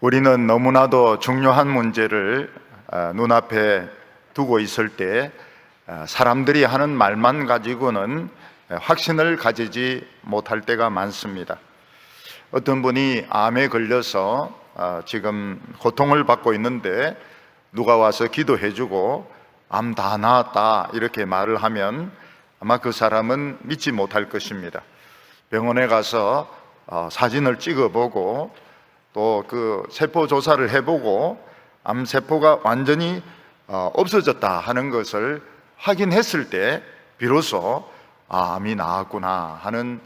우리는 너무나도 중요한 문제를 눈앞에 두고 있을 때 사람들이 하는 말만 가지고는 확신을 가지지 못할 때가 많습니다. 어떤 분이 암에 걸려서 지금 고통을 받고 있는데 누가 와서 기도해주고 암 다 나았다 이렇게 말을 하면 아마 그 사람은 믿지 못할 것입니다. 병원에 가서 사진을 찍어보고 또 그 세포 조사를 해보고 암세포가 완전히 없어졌다 하는 것을 확인했을 때 비로소 암이 나았구나 하는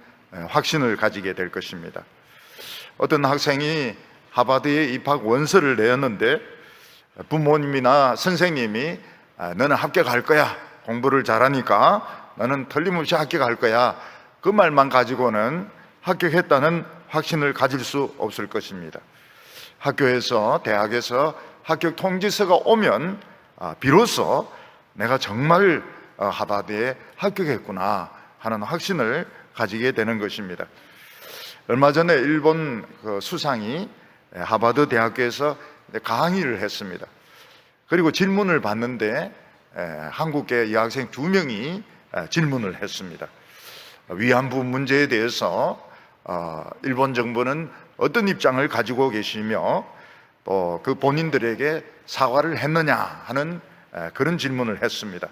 확신을 가지게 될 것입니다. 어떤 학생이 하버드에 입학 원서를 내었는데 부모님이나 선생님이 너는 합격할 거야, 공부를 잘하니까 너는 틀림없이 합격할 거야, 그 말만 가지고는 합격했다는 확신을 가질 수 없을 것입니다. 학교에서, 대학에서 합격 통지서가 오면 비로소 내가 정말 하버드에 합격했구나 하는 확신을 가지게 되는 것입니다. 얼마 전에 일본 수상이 하버드 대학교에서 강의를 했습니다. 그리고 질문을 받는데 한국계 여학생 2명이 질문을 했습니다. 위안부 문제에 대해서 일본 정부는 어떤 입장을 가지고 계시며 또 그 본인들에게 사과를 했느냐 하는 그런 질문을 했습니다.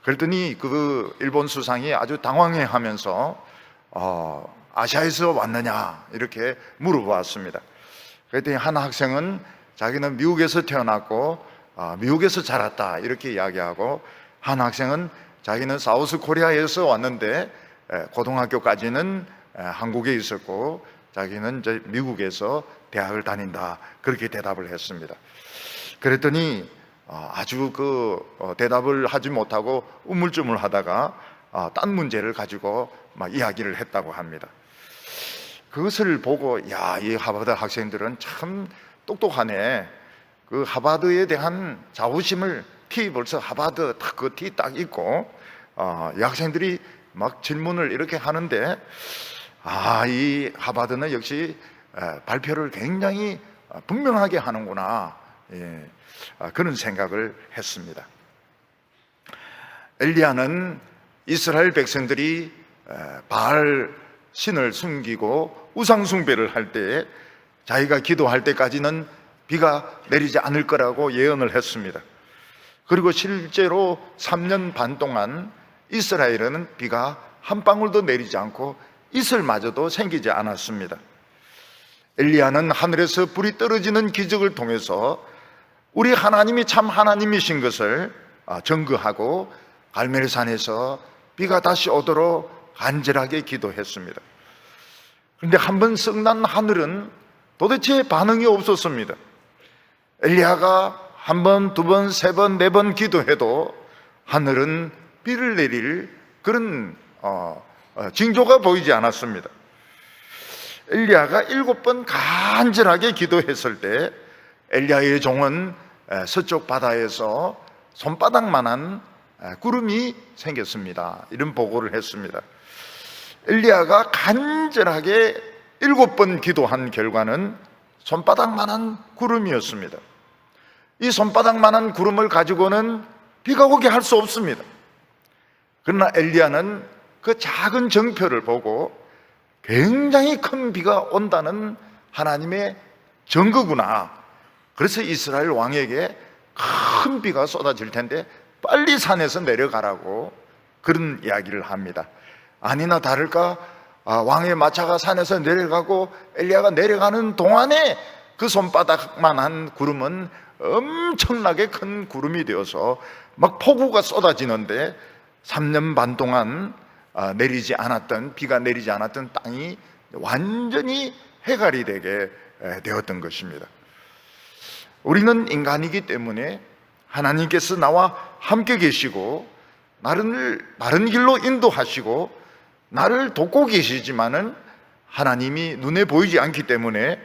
그랬더니 그 일본 수상이 아주 당황해하면서 아시아에서 왔느냐 이렇게 물어보았습니다. 그랬더니 한 학생은 자기는 미국에서 태어났고 미국에서 자랐다 이렇게 이야기하고, 한 학생은 자기는 사우스 코리아에서 왔는데 고등학교까지는 한국에 있었고 자기는 이제 미국에서 대학을 다닌다 그렇게 대답을 했습니다. 그랬더니 아주 대답을 하지 못하고 우물쭈물하다가 딴 문제를 가지고 막 이야기를 했다고 합니다. 그것을 보고 이 하버드 학생들은 참 똑똑하네. 그 하버드에 대한 자부심을 벌써 하버드 그 티 딱 있고 이 학생들이 막 질문을 이렇게 하는데 이 하버드는 역시 발표를 굉장히 분명하게 하는구나, 그런 생각을 했습니다. 엘리야는 이스라엘 백성들이 바알 신을 숨기고 우상 숭배를 할 때 자기가 기도할 때까지는 비가 내리지 않을 거라고 예언을 했습니다. 그리고 실제로 3년 반 동안 이스라엘에는 비가 한 방울도 내리지 않고 이슬마저도 생기지 않았습니다. 엘리야는 하늘에서 불이 떨어지는 기적을 통해서 우리 하나님이 참 하나님이신 것을 증거하고 갈멜산에서 비가 다시 오도록 간절하게 기도했습니다. 그런데 한번 썩난 하늘은 도대체 반응이 없었습니다. 엘리야가 한 번, 두 번, 세 번, 네 번 기도해도 하늘은 비를 내릴 그런 징조가 보이지 않았습니다. 엘리야가 7번 간절하게 기도했을 때 엘리야의 종은 서쪽 바다에서 손바닥만한 구름이 생겼습니다. 이런 보고를 했습니다. 엘리야가 간절하게 7번 기도한 결과는 손바닥만한 구름이었습니다. 이 손바닥만한 구름을 가지고는 비가 오게 할 수 없습니다. 그러나 엘리야는 그 작은 정표를 보고 굉장히 큰 비가 온다는 하나님의 증거구나, 그래서 이스라엘 왕에게 큰 비가 쏟아질 텐데 빨리 산에서 내려가라고 그런 이야기를 합니다. 아니나 다를까 왕의 마차가 산에서 내려가고 엘리야가 내려가는 동안에 그 손바닥만한 구름은 엄청나게 큰 구름이 되어서 막 폭우가 쏟아지는데 3년 반 동안 비가 내리지 않았던 땅이 완전히 해갈이 되게 되었던 것입니다. 우리는 인간이기 때문에 하나님께서 나와 함께 계시고 나를 바른 길로 인도하시고 나를 돕고 계시지만은 하나님이 눈에 보이지 않기 때문에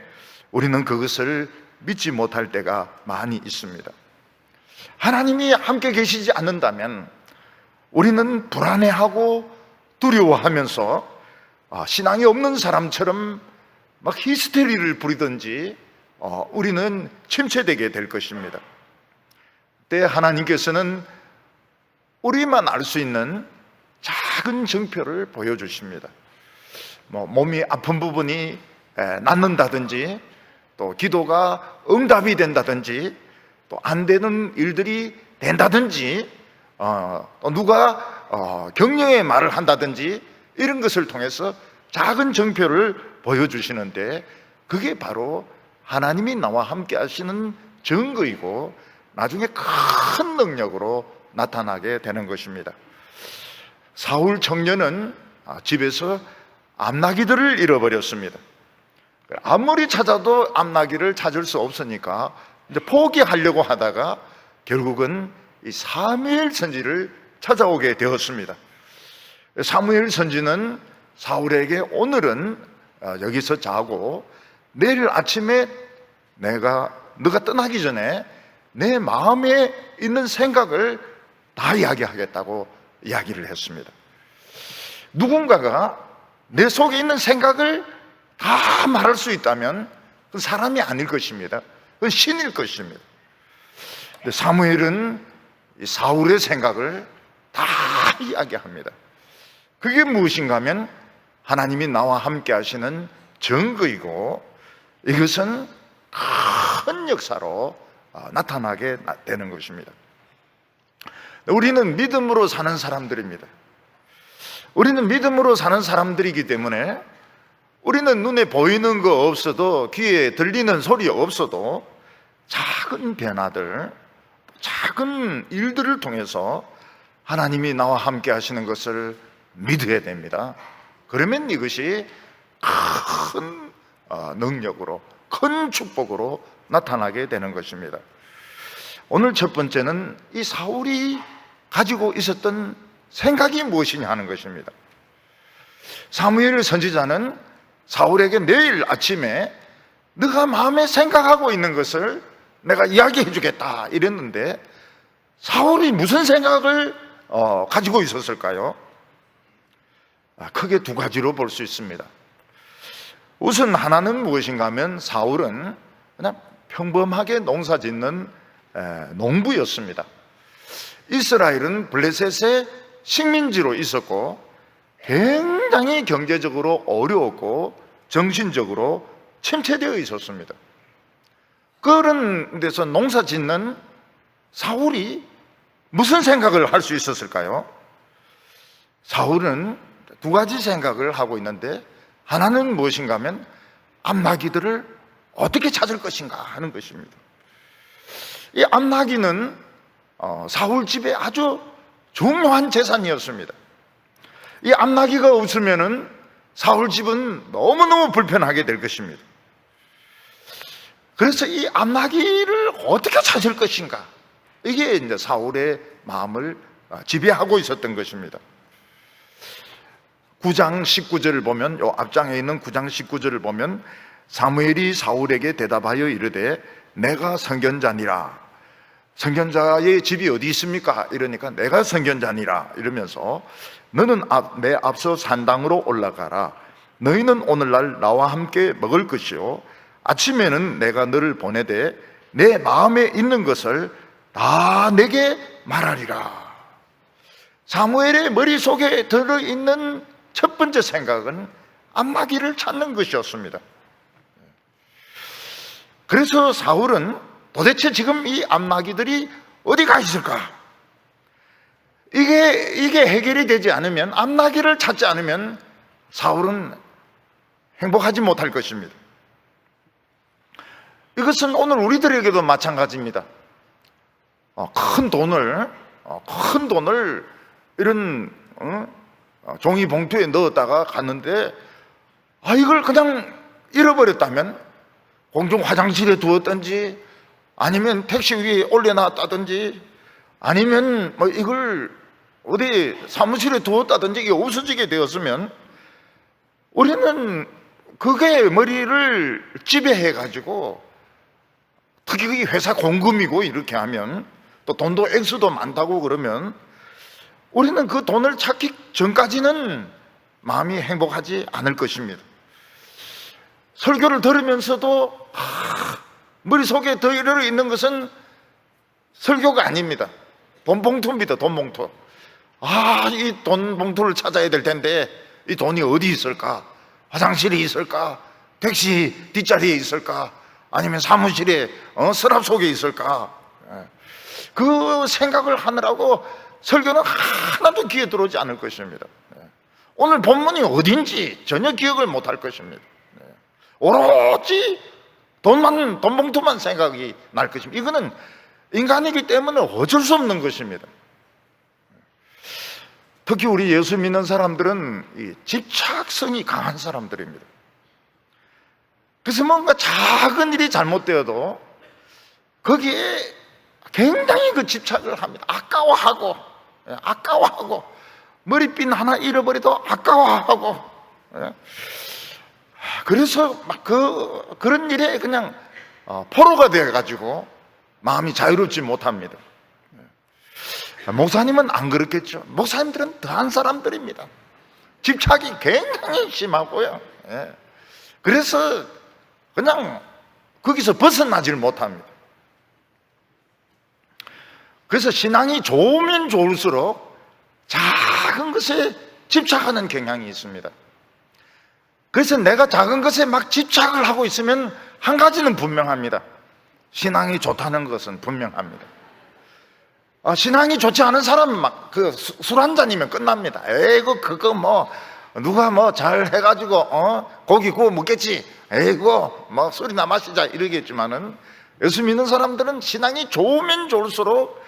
우리는 그것을 믿지 못할 때가 많이 있습니다. 하나님이 함께 계시지 않는다면 우리는 불안해하고 두려워하면서 신앙이 없는 사람처럼 막 히스테리를 부리든지 우리는 침체되게 될 것입니다. 그때 하나님께서는 우리만 알 수 있는 작은 증표를 보여주십니다. 몸이 아픈 부분이 낫는다든지, 또 기도가 응답이 된다든지, 또 안 되는 일들이 된다든지, 또 누가 격려의 말을 한다든지, 이런 것을 통해서 작은 증표를 보여주시는데, 그게 바로 하나님이 나와 함께 하시는 증거이고 나중에 큰 능력으로 나타나게 되는 것입니다. 사울 청년은 집에서 암나기들을 잃어버렸습니다. 아무리 찾아도 암나기를 찾을 수 없으니까 이제 포기하려고 하다가 결국은 이 사무엘 선지를 찾아오게 되었습니다. 사무엘 선지는 사울에게 오늘은 여기서 자고 내일 아침에 너가 떠나기 전에 내 마음에 있는 생각을 다 이야기하겠다고 이야기를 했습니다. 누군가가 내 속에 있는 생각을 다 말할 수 있다면 그건 사람이 아닐 것입니다. 그건 신일 것입니다. 사무엘은 사울의 생각을 다 이야기합니다. 그게 무엇인가 하면 하나님이 나와 함께 하시는 증거이고, 이것은 큰 역사로 나타나게 되는 것입니다. 우리는 믿음으로 사는 사람들입니다. 우리는 믿음으로 사는 사람들이기 때문에 우리는 눈에 보이는 거 없어도, 귀에 들리는 소리 없어도 작은 변화들, 작은 일들을 통해서 하나님이 나와 함께 하시는 것을 믿어야 됩니다. 그러면 이것이 큰 능력으로, 큰 축복으로 나타나게 되는 것입니다. 오늘 첫 번째는 이 사울이 가지고 있었던 생각이 무엇이냐 하는 것입니다. 사무엘 선지자는 사울에게 내일 아침에 네가 마음에 생각하고 있는 것을 내가 이야기해 주겠다 이랬는데, 사울이 무슨 생각을 가지고 있었을까요? 크게 두 가지로 볼 수 있습니다. 우선 하나는 무엇인가 하면 사울은 그냥 평범하게 농사 짓는 농부였습니다. 이스라엘은 블레셋의 식민지로 있었고 굉장히 경제적으로 어려웠고 정신적으로 침체되어 있었습니다. 그런 데서 농사 짓는 사울이 무슨 생각을 할 수 있었을까요? 사울은 두 가지 생각을 하고 있는데, 하나는 무엇인가 하면 암나기들을 어떻게 찾을 것인가 하는 것입니다. 이 암나기는 사울 집에 아주 중요한 재산이었습니다. 이 암나기가 없으면은 사울 집은 너무너무 불편하게 될 것입니다. 그래서 이 암나기를 어떻게 찾을 것인가, 이게 이제 사울의 마음을 지배하고 있었던 것입니다. 9장 19절을 보면, 요 앞장에 있는 9장 19절을 보면 사무엘이 사울에게 대답하여 이르되 내가 선견자니라. 선견자의 집이 어디 있습니까? 이러니까 내가 선견자니라 이러면서 너는 내 앞서 산당으로 올라가라. 너희는 오늘날 나와 함께 먹을 것이요 아침에는 내가 너를 보내되 내 마음에 있는 것을 다 내게 말하리라. 사무엘의 머릿속에 들어있는 첫 번째 생각은 암나기를 찾는 것이었습니다. 그래서 사울은 도대체 지금 이 암나기들이 어디가 있을까? 이게 해결이 되지 않으면, 암나기를 찾지 않으면 사울은 행복하지 못할 것입니다. 이것은 오늘 우리들에게도 마찬가지입니다. 큰 돈을 이런 종이 봉투에 넣었다가 갔는데 이걸 그냥 잃어버렸다면, 공중 화장실에 두었든지 아니면 택시 위에 올려놨다든지 아니면 이걸 어디 사무실에 두었다든지 이게 없어지게 되었으면 우리는 그게 머리를 지배해가지고, 특히 회사 공금이고 이렇게 하면, 또 돈도 액수도 많다고 그러면 우리는 그 돈을 찾기 전까지는 마음이 행복하지 않을 것입니다. 설교를 들으면서도 머릿속에 들어 있는 것은 설교가 아닙니다. 돈 봉투입니다. 돈 봉투. 이 돈 봉투를 찾아야 될 텐데 이 돈이 어디 있을까? 화장실에 있을까? 택시 뒷자리에 있을까? 아니면 사무실에 서랍 속에 있을까? 그 생각을 하느라고 설교는 하나도 귀에 들어오지 않을 것입니다. 오늘 본문이 어딘지 전혀 기억을 못할 것입니다. 오로지 돈 봉투만 생각이 날 것입니다. 이거는 인간이기 때문에 어쩔 수 없는 것입니다. 특히 우리 예수 믿는 사람들은 이 집착성이 강한 사람들입니다. 그래서 뭔가 작은 일이 잘못되어도 거기에 굉장히 그 집착을 합니다. 아까워하고 머리핀 하나 잃어버려도 아까워하고, 그래서 막 그런 일에 그냥 포로가 되어가지고 마음이 자유롭지 못합니다. 목사님은 안 그렇겠죠. 목사님들은 더한 사람들입니다. 집착이 굉장히 심하고요. 그래서 그냥 거기서 벗어나질 못합니다. 그래서 신앙이 좋으면 좋을수록 작은 것에 집착하는 경향이 있습니다. 그래서 내가 작은 것에 막 집착을 하고 있으면 한 가지는 분명합니다. 신앙이 좋다는 것은 분명합니다. 신앙이 좋지 않은 사람은 막 술 한 잔이면 끝납니다. 에이구 그거 뭐 누가 뭐 잘 해가지고 고기 구워 먹겠지. 에이구 뭐 술이나 마시자 이러겠지만은 예수 믿는 사람들은 신앙이 좋으면 좋을수록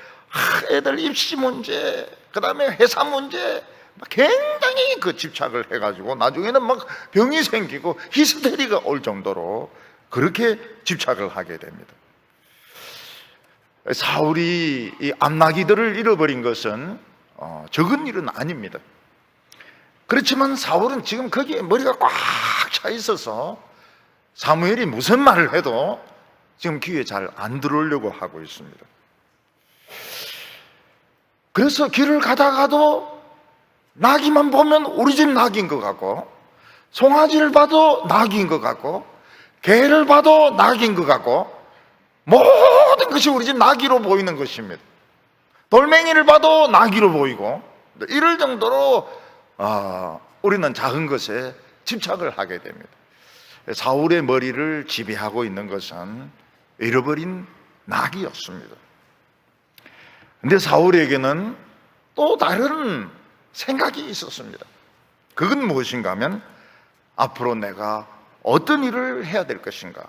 애들 입시 문제, 그 다음에 회사 문제 굉장히 그 집착을 해가지고 나중에는 막 병이 생기고 히스테리가 올 정도로 그렇게 집착을 하게 됩니다. 사울이 이 암나기들을 잃어버린 것은 적은 일은 아닙니다. 그렇지만 사울은 지금 거기에 머리가 꽉 차 있어서 사무엘이 무슨 말을 해도 지금 귀에 잘 안 들어오려고 하고 있습니다. 그래서 길을 가다가도 나귀만 보면 우리 집 나귀인 것 같고, 송아지를 봐도 나귀인 것 같고, 개를 봐도 나귀인 것 같고, 모든 것이 우리 집 나귀로 보이는 것입니다. 돌멩이를 봐도 나귀로 보이고, 이럴 정도로 우리는 작은 것에 집착을 하게 됩니다. 사울의 머리를 지배하고 있는 것은 잃어버린 나귀였습니다. 근데 사울에게는 또 다른 생각이 있었습니다. 그건 무엇인가 하면 앞으로 내가 어떤 일을 해야 될 것인가,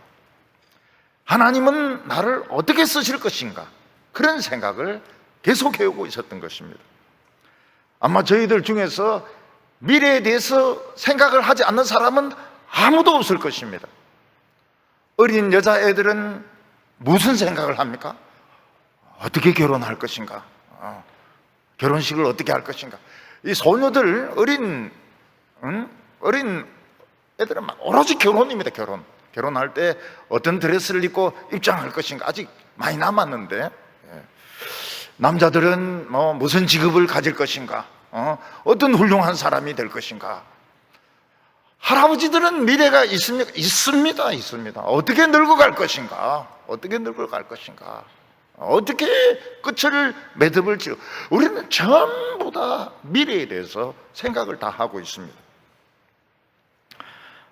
하나님은 나를 어떻게 쓰실 것인가, 그런 생각을 계속 해오고 있었던 것입니다. 아마 저희들 중에서 미래에 대해서 생각을 하지 않는 사람은 아무도 없을 것입니다. 어린 여자애들은 무슨 생각을 합니까? 어떻게 결혼할 것인가? 결혼식을 어떻게 할 것인가? 이 소녀들, 어린 애들은 막 오로지 결혼입니다. 결혼할 때 어떤 드레스를 입고 입장할 것인가? 아직 많이 남았는데, 남자들은 뭐 무슨 직업을 가질 것인가? 어떤 훌륭한 사람이 될 것인가? 할아버지들은 미래가 있습니까? 있습니다. 어떻게 늙어갈 것인가? 어떻게 끝을 매듭을지, 우리는 전부 다 미래에 대해서 생각을 다 하고 있습니다.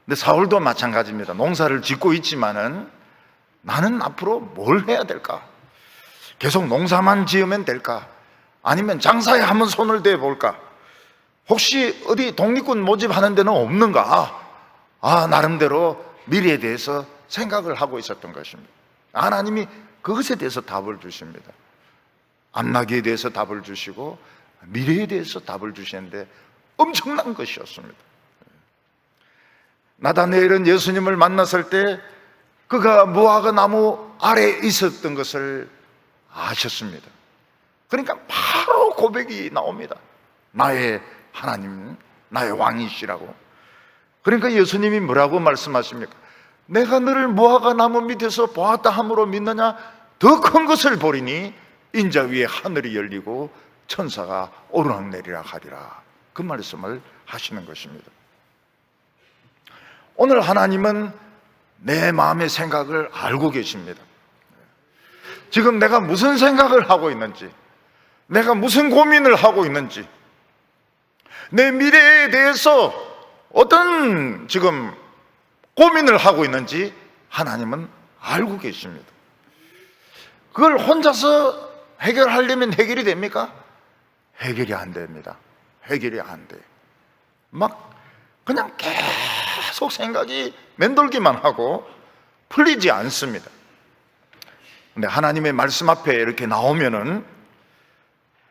근데 사울도 마찬가지입니다. 농사를 짓고 있지만은 나는 앞으로 뭘 해야 될까? 계속 농사만 지으면 될까? 아니면 장사에 한번 손을 대볼까? 혹시 어디 독립군 모집하는 데는 없는가? 나름대로 미래에 대해서 생각을 하고 있었던 것입니다. 하나님이 그것에 대해서 답을 주십니다. 암나기에 대해서 답을 주시고 미래에 대해서 답을 주시는데 엄청난 것이었습니다. 나다나엘은 예수님을 만났을 때 그가 무화과 나무 아래에 있었던 것을 아셨습니다. 그러니까 바로 고백이 나옵니다. 나의 하나님, 나의 왕이시라고. 그러니까 예수님이 뭐라고 말씀하십니까? 내가 너를 무화과 나무 밑에서 보았다 함으로 믿느냐? 더 큰 것을 보리니 인자 위에 하늘이 열리고 천사가 오르락내리락 하리라. 그 말씀을 하시는 것입니다. 오늘 하나님은 내 마음의 생각을 알고 계십니다. 지금 내가 무슨 생각을 하고 있는지, 내가 무슨 고민을 하고 있는지, 내 미래에 대해서 어떤 지금 고민을 하고 있는지 하나님은 알고 계십니다. 그걸 혼자서 해결하려면 해결이 됩니까? 해결이 안 됩니다. 해결이 안 돼요. 막 그냥 계속 생각이 맴돌기만 하고 풀리지 않습니다. 근데 하나님의 말씀 앞에 이렇게 나오면은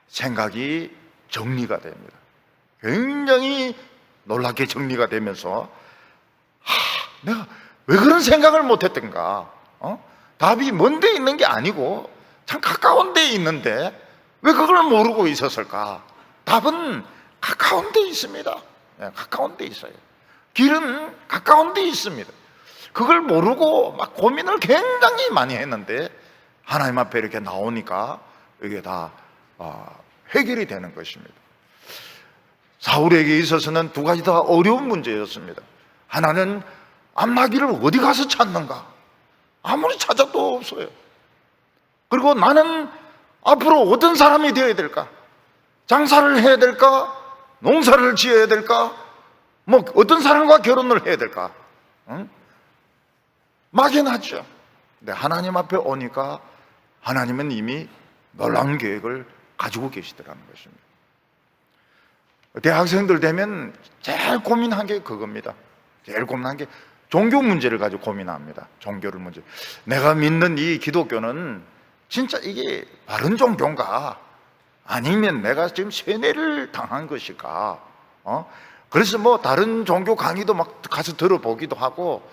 생각이 정리가 됩니다. 굉장히 놀랍게 정리가 되면서 내가 왜 그런 생각을 못했던가? 답이 먼 데 있는 게 아니고 참 가까운 데 있는데 왜 그걸 모르고 있었을까? 답은 가까운 데 있습니다. 가까운 데 있어요. 길은 가까운 데 있습니다. 그걸 모르고 막 고민을 굉장히 많이 했는데 하나님 앞에 이렇게 나오니까 이게 다 해결이 되는 것입니다. 사울에게 있어서는 두 가지 다 어려운 문제였습니다. 하나는 암나귀를 어디 가서 찾는가? 아무리 찾아도 없어요. 그리고 나는 앞으로 어떤 사람이 되어야 될까? 장사를 해야 될까? 농사를 지어야 될까? 뭐 어떤 사람과 결혼을 해야 될까? 막연하죠. 근데 하나님 앞에 오니까 하나님은 이미 놀라운 계획을 가지고 계시더라는 것입니다. 대학생들 되면 제일 고민한 게 그겁니다. 제일 고민한 게 종교 문제를 가지고 고민합니다. 종교를 문제. 내가 믿는 이 기독교는 진짜 이게 바른 종교인가? 아니면 내가 지금 세뇌를 당한 것일까? 그래서 뭐 다른 종교 강의도 막 가서 들어보기도 하고,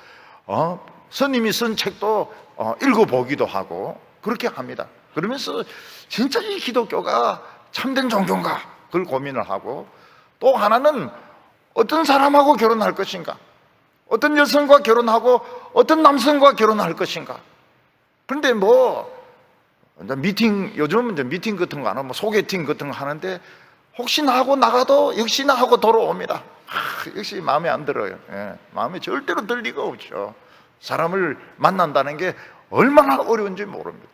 스님이 쓴 책도 읽어보기도 하고 그렇게 합니다. 그러면서 진짜 이 기독교가 참된 종교인가? 그걸 고민을 하고, 또 하나는 어떤 사람하고 결혼할 것인가? 어떤 여성과 결혼하고 어떤 남성과 결혼할 것인가? 그런데 뭐 요즘은 이제 미팅 같은 거 안 하고 뭐 소개팅 같은 거 하는데 혹시나 하고 나가도 역시나 하고 돌아옵니다. 역시 마음에 안 들어요. 마음에 절대로 들 리가 없죠. 사람을 만난다는 게 얼마나 어려운지 모릅니다.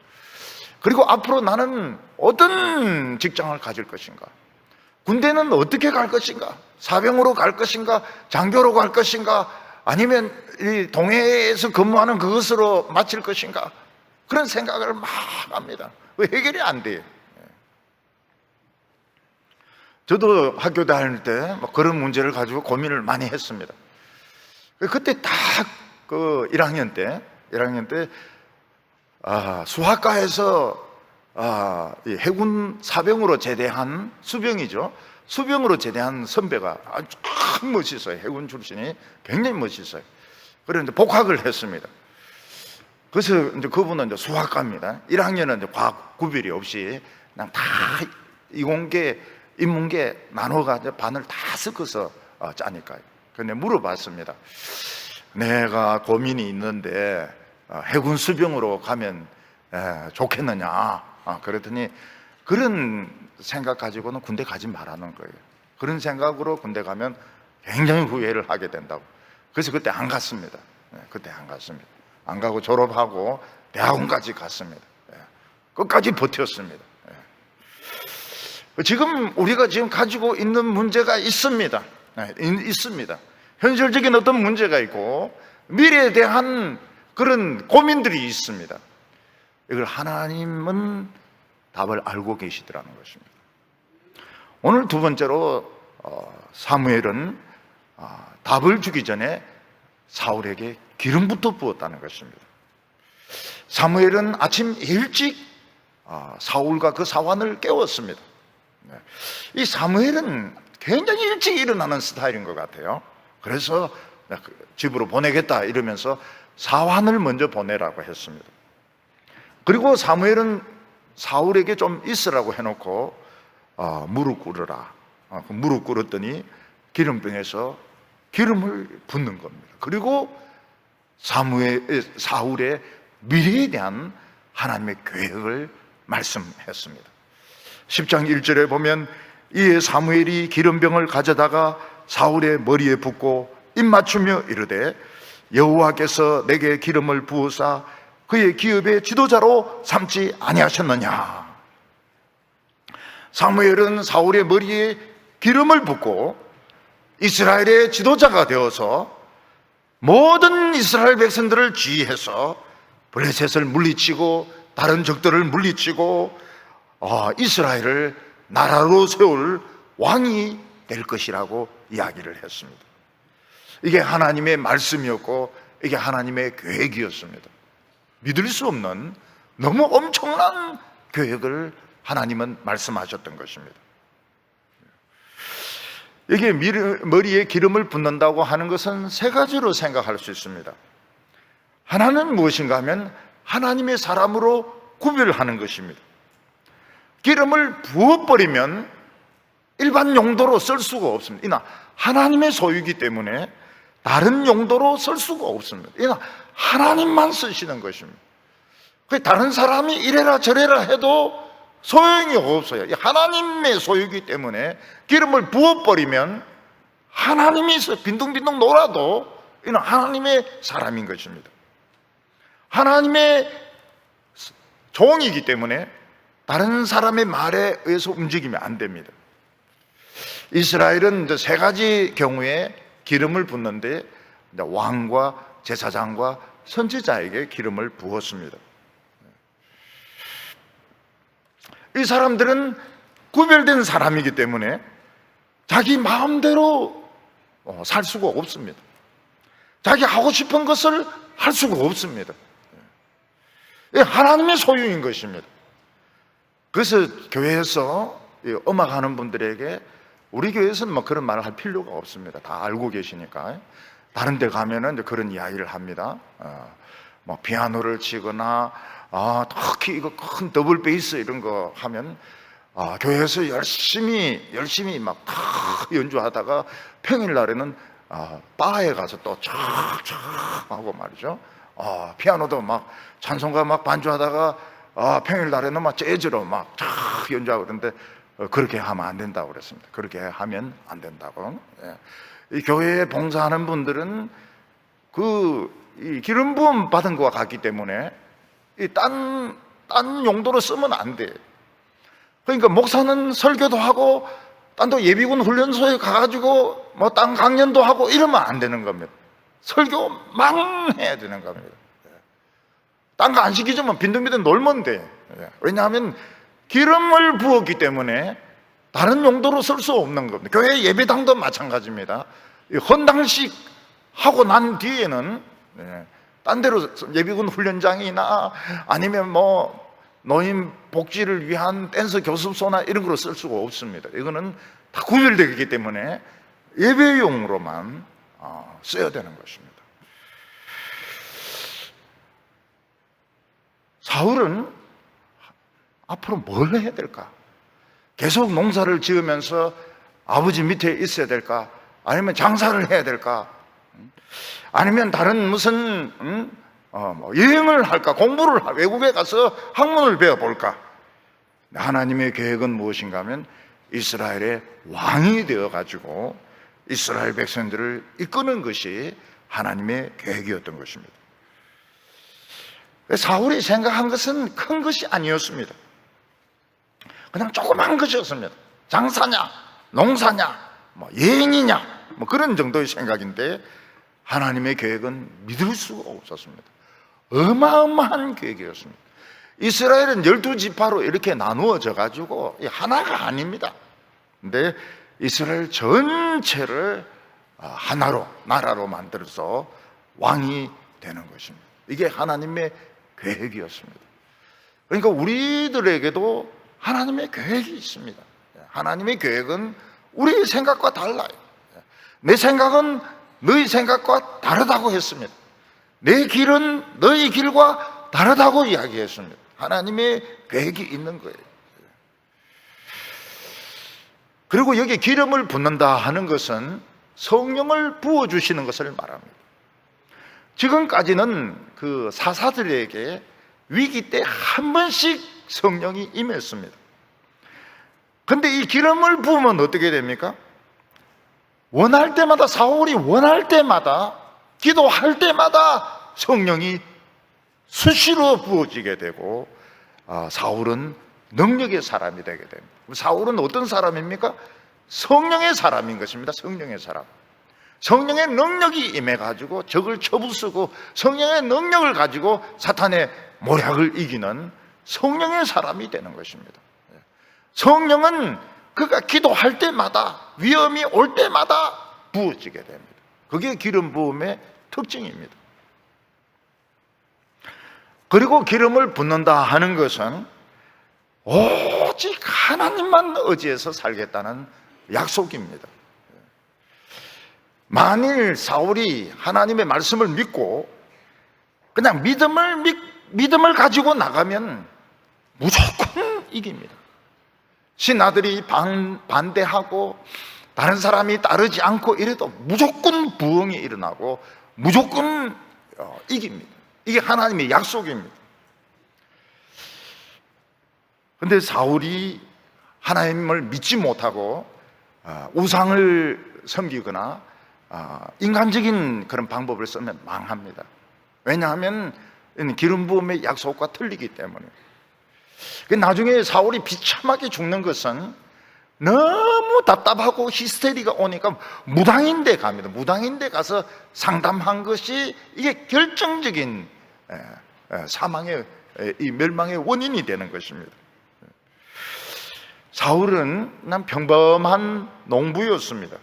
그리고 앞으로 나는 어떤 직장을 가질 것인가? 군대는 어떻게 갈 것인가? 사병으로 갈 것인가? 장교로 갈 것인가? 아니면 이 동해에서 근무하는 그것으로 마칠 것인가? 그런 생각을 막 합니다. 왜 해결이 안 돼요? 저도 학교 다닐 때 그런 문제를 가지고 고민을 많이 했습니다. 그때 딱 그 1학년 때 수학과에서 해군 사병으로 제대한 수병이죠. 수병으로 제대한 선배가 아주 멋있어요. 해군 출신이 굉장히 멋있어요. 그래서 복학을 했습니다. 그래서 이제 그분은 이제 수학과입니다. 1학년은 이제 과학 구별이 없이 그냥 다 이공계, 인문계 나눠가 반을 다 섞어서 짜니까요. 근데 물어봤습니다. 내가 고민이 있는데 해군 수병으로 가면 좋겠느냐? 그랬더니 그런 생각 가지고는 군대 가지 말라는 거예요. 그런 생각으로 군대 가면 굉장히 후회를 하게 된다고. 그래서 그때 안 갔습니다. 그때 안 갔습니다. 안 가고 졸업하고 대학원까지 갔습니다. 끝까지 버텼습니다. 지금 우리가 지금 가지고 있는 문제가 있습니다. 있습니다. 현실적인 어떤 문제가 있고 미래에 대한 그런 고민들이 있습니다. 이걸 하나님은 답을 알고 계시더라는 것입니다. 오늘 두 번째로 사무엘은 답을 주기 전에 사울에게 기름부터 부었다는 것입니다. 사무엘은 아침 일찍 사울과 그 사환을 깨웠습니다. 이 사무엘은 굉장히 일찍 일어나는 스타일인 것 같아요. 그래서 집으로 보내겠다 이러면서 사환을 먼저 보내라고 했습니다. 그리고 사무엘은 사울에게 좀 있으라고 해놓고 무릎 꿇으라. 무릎 꿇었더니 기름병에서 기름을 붓는 겁니다. 그리고 사울의 미래에 대한 하나님의 계획을 말씀했습니다. 10장 1절에 보면 이에 사무엘이 기름병을 가져다가 사울의 머리에 붓고 입 맞추며 이르되 여호와께서 내게 기름을 부으사 그의 기업의 지도자로 삼지 아니하셨느냐. 사무엘은 사울의 머리에 기름을 붓고 이스라엘의 지도자가 되어서 모든 이스라엘 백성들을 지휘해서 블레셋을 물리치고 다른 적들을 물리치고 이스라엘을 나라로 세울 왕이 될 것이라고 이야기를 했습니다. 이게 하나님의 말씀이었고 이게 하나님의 계획이었습니다. 믿을 수 없는 너무 엄청난 계획을 하나님은 말씀하셨던 것입니다. 이게 머리에 기름을 붓는다고 하는 것은 세 가지로 생각할 수 있습니다. 하나는 무엇인가 하면 하나님의 사람으로 구별하는 것입니다. 기름을 부어버리면 일반 용도로 쓸 수가 없습니다. 이나 하나님의 소유이기 때문에 다른 용도로 쓸 수가 없습니다. 이나 하나님만 쓰시는 것입니다. 다른 사람이 이래라 저래라 해도 소용이 없어요. 하나님의 소유이기 때문에 기름을 부어버리면 하나님이 빈둥빈둥 놀아도 이는 하나님의 사람인 것입니다. 하나님의 종이기 때문에 다른 사람의 말에 의해서 움직이면 안 됩니다. 이스라엘은 세 가지 경우에 기름을 붓는데 왕과 제사장과 선지자에게 기름을 부었습니다. 이 사람들은 구별된 사람이기 때문에 자기 마음대로 살 수가 없습니다. 자기 하고 싶은 것을 할 수가 없습니다. 하나님의 소유인 것입니다. 그래서 교회에서 음악하는 분들에게 우리 교회에서는 뭐 그런 말을 할 필요가 없습니다. 다 알고 계시니까. 다른 데 가면은 그런 이야기를 합니다. 뭐 피아노를 치거나 특히 이거 큰 더블 베이스 이런 거 하면 교회에서 열심히 막 연주하다가 평일날에는 바에 가서 또 촥촥 하고 말이죠. 피아노도 막 찬송가 막 반주하다가 평일날에는 막 재즈로 막 촥 연주하고 그러는데 그렇게 하면 안 된다고 그랬습니다. 그렇게 하면 안 된다고. 이 교회에 봉사하는 분들은 이 기름 부음 받은 것과 같기 때문에 딴 용도로 쓰면 안 돼. 그러니까 목사는 설교도 하고 딴 예비군 훈련소에 가가지고 뭐 딴 강연도 하고 이러면 안 되는 겁니다. 설교만 해야 되는 겁니다. 딴 거 안 시키지만 빈둥빈둥 놀면 돼. 왜냐하면 기름을 부었기 때문에 다른 용도로 쓸 수 없는 겁니다. 교회 예배당도 마찬가지입니다. 헌당식 하고 난 뒤에는 딴 데로 예비군 훈련장이나 아니면 뭐 노인 복지를 위한 댄스 교습소나 이런 거로 쓸 수가 없습니다. 이거는 다 구별되기 때문에 예배용으로만 써야 되는 것입니다. 사울은 앞으로 뭘 해야 될까? 계속 농사를 지으면서 아버지 밑에 있어야 될까? 아니면 장사를 해야 될까? 아니면 다른 무슨 여행을 할까? 공부를 외국에 가서 학문을 배워볼까? 하나님의 계획은 무엇인가 하면 이스라엘의 왕이 되어가지고 이스라엘 백성들을 이끄는 것이 하나님의 계획이었던 것입니다. 사울이 생각한 것은 큰 것이 아니었습니다. 그냥 조그만 것이었습니다. 장사냐, 농사냐, 뭐 여행이냐, 뭐 그런 정도의 생각인데 하나님의 계획은 믿을 수가 없었습니다. 어마어마한 계획이었습니다. 이스라엘은 12지파로 이렇게 나누어져 가지고 하나가 아닙니다. 근데 이스라엘 전체를 하나로, 나라로 만들어서 왕이 되는 것입니다. 이게 하나님의 계획이었습니다. 그러니까 우리들에게도 하나님의 계획이 있습니다. 하나님의 계획은 우리의 생각과 달라요. 내 생각은 너희 생각과 다르다고 했습니다. 내 길은 너희 길과 다르다고 이야기했습니다. 하나님의 계획이 있는 거예요. 그리고 여기 기름을 붓는다 하는 것은 성령을 부어주시는 것을 말합니다. 지금까지는 그 사사들에게 위기 때 한 번씩 성령이 임했습니다. 근데 이 기름을 부으면 어떻게 됩니까? 원할 때마다, 사울이 원할 때마다 기도할 때마다 성령이 수시로 부어지게 되고 사울은 능력의 사람이 되게 됩니다. 사울은 어떤 사람입니까? 성령의 사람인 것입니다. 성령의 사람. 성령의 능력이 임해가지고 적을 쳐부수고 성령의 능력을 가지고 사탄의 모략을 이기는 성령의 사람이 되는 것입니다. 성령은 그가 기도할 때마다, 위험이 올 때마다 부어지게 됩니다. 그게 기름 부음의 특징입니다. 그리고 기름을 붓는다 하는 것은 오직 하나님만 의지해서 살겠다는 약속입니다. 만일 사울이 하나님의 말씀을 믿고 그냥 믿음을 가지고 나가면 무조건 이깁니다. 신하들이 반대하고 다른 사람이 따르지 않고 이래도 무조건 부흥이 일어나고 무조건 이깁니다. 이게 하나님의 약속입니다. 그런데 사울이 하나님을 믿지 못하고 우상을 섬기거나 인간적인 그런 방법을 쓰면 망합니다. 왜냐하면 기름 부음의 약속과 틀리기 때문에. 나중에 사울이 비참하게 죽는 것은 너무 답답하고 히스테리가 오니까 무당인데 갑니다. 무당인데 가서 상담한 것이 이게 결정적인 사망의, 이 멸망의 원인이 되는 것입니다. 사울은 난 평범한 농부였습니다.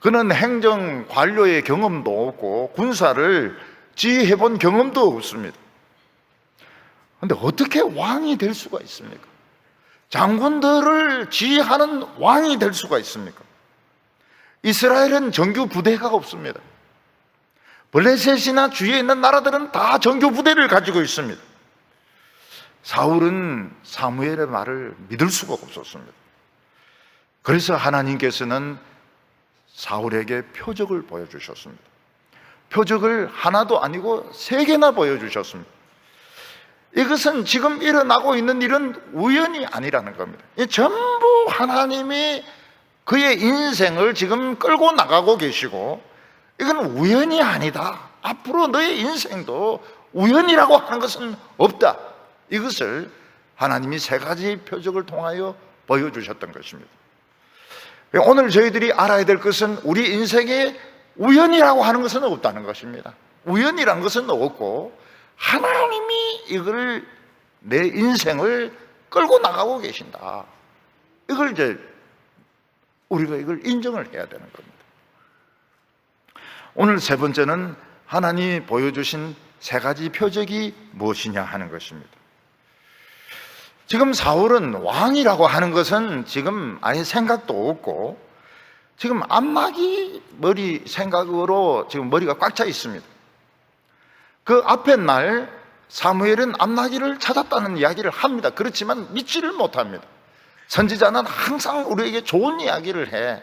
그는 행정 관료의 경험도 없고 군사를 지휘해본 경험도 없습니다. 그런데 어떻게 왕이 될 수가 있습니까? 장군들을 지휘하는 왕이 될 수가 있습니까? 이스라엘은 정규 부대가 없습니다. 블레셋이나 주위에 있는 나라들은 다 정규 부대를 가지고 있습니다. 사울은 사무엘의 말을 믿을 수가 없었습니다. 그래서 하나님께서는 사울에게 표적을 보여주셨습니다. 표적을 하나도 아니고 3개나 보여주셨습니다. 이것은 지금 일어나고 있는 일은 우연이 아니라는 겁니다. 전부 하나님이 그의 인생을 지금 끌고 나가고 계시고 이건 우연이 아니다. 앞으로 너의 인생도 우연이라고 하는 것은 없다. 이것을 하나님이 3가지 표적을 통하여 보여주셨던 것입니다. 오늘 저희들이 알아야 될 것은 우리 인생에 우연이라고 하는 것은 없다는 것입니다. 우연이라는 것은 없고 하나님이 이걸 내 인생을 끌고 나가고 계신다. 이걸 우리가 이걸 인정을 해야 되는 겁니다. 오늘 3번째는 하나님이 보여주신 3가지 표적이 무엇이냐 하는 것입니다. 지금 사울은 왕이라고 하는 것은 지금 아예 생각도 없고 지금 안마기 머리 생각으로 지금 머리가 꽉 차 있습니다. 그 앞에 날 사무엘은 안마기를 찾았다는 이야기를 합니다. 그렇지만 믿지를 못합니다. 선지자는 항상 우리에게 좋은 이야기를 해.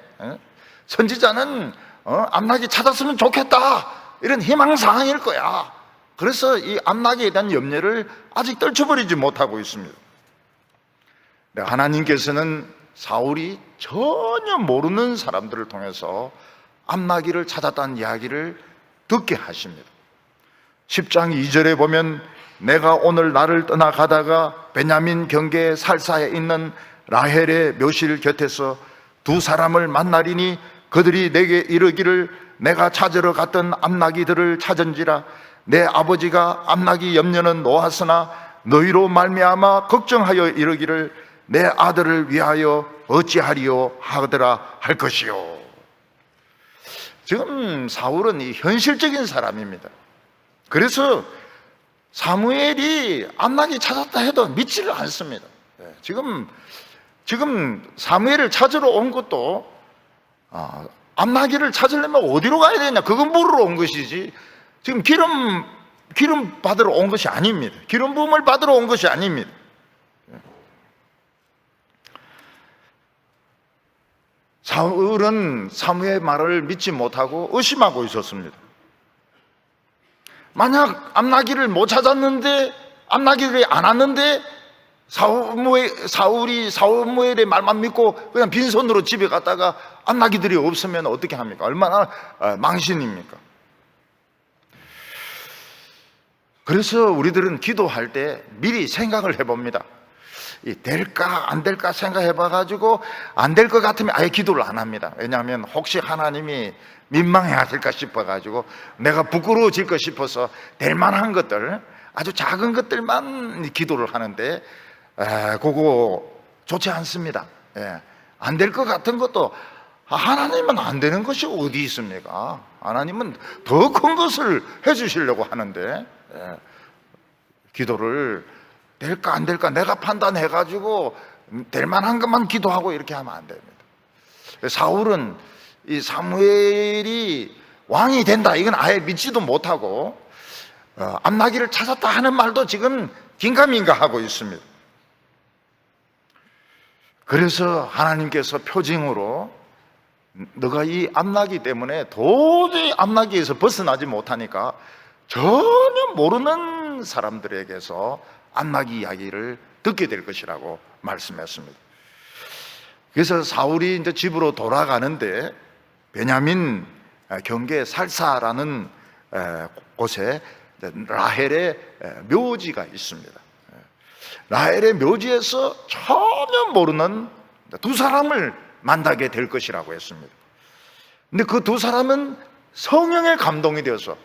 선지자는 안마기 찾았으면 좋겠다 이런 희망사항일 거야. 그래서 이 안마기에 대한 염려를 아직 떨쳐버리지 못하고 있습니다. 하나님께서는 사울이 전혀 모르는 사람들을 통해서 안마기를 찾았다는 이야기를 듣게 하십니다. 10장 2절에 보면 내가 오늘 나를 떠나가다가 베냐민 경계 살사에 있는 라헬의 묘실 곁에서 2 사람을 만나리니 그들이 내게 이르기를 내가 찾으러 갔던 암나기들을 찾은지라 내 아버지가 암나기 염려는 놓았으나 너희로 말미암아 걱정하여 이르기를 내 아들을 위하여 어찌하리요 하더라 할 것이요. 지금 사울은 이 현실적인 사람입니다. 그래서 사무엘이 암나기 찾았다 해도 믿지를 않습니다. 지금 사무엘을 찾으러 온 것도 암나기를 찾으려면 어디로 가야 되냐 그건 물으러 온 것이지 지금 기름 받으러 온 것이 아닙니다. 기름 부음을 받으러 온 것이 아닙니다. 사울은 사무엘의 말을 믿지 못하고 의심하고 있었습니다. 만약 암나기를 못 찾았는데 암나기를 안 왔는데 사울이 사무엘의 말만 믿고 그냥 빈손으로 집에 갔다가 암나기들이 없으면 어떻게 합니까? 얼마나 망신입니까? 그래서 우리들은 기도할 때 미리 생각을 해봅니다. 될까 안 될까 생각해 봐가지고 안 될 것 같으면 아예 기도를 안 합니다. 왜냐하면 혹시 하나님이 민망해 하실까 싶어가지고, 내가 부끄러워질까 싶어서 될 만한 것들, 아주 작은 것들만 기도를 하는데, 그거 좋지 않습니다. 안 될 것 같은 것도, 하나님은 안 되는 것이 어디 있습니까? 하나님은 더 큰 것을 해주시려고 하는데, 기도를 될까 안 될까 내가 판단해가지고 될 만한 것만 기도하고 이렇게 하면 안 됩니다. 사울은 이 사무엘이 왕이 된다 이건 아예 믿지도 못하고, 암나기를 찾았다 하는 말도 지금 긴가민가 하고 있습니다. 그래서 하나님께서 표징으로, 너가 이 암나기 때문에 도저히 암나기에서 벗어나지 못하니까 전혀 모르는 사람들에게서 암나기 이야기를 듣게 될 것이라고 말씀했습니다. 그래서 사울이 이제 집으로 돌아가는데, 베냐민 경계 살사라는 곳에 라헬의 묘지가 있습니다. 라헬의 묘지에서 전혀 모르는 두 사람을 만나게 될 것이라고 했습니다. 근데 그 두 사람은 성령의 감동이 되어서,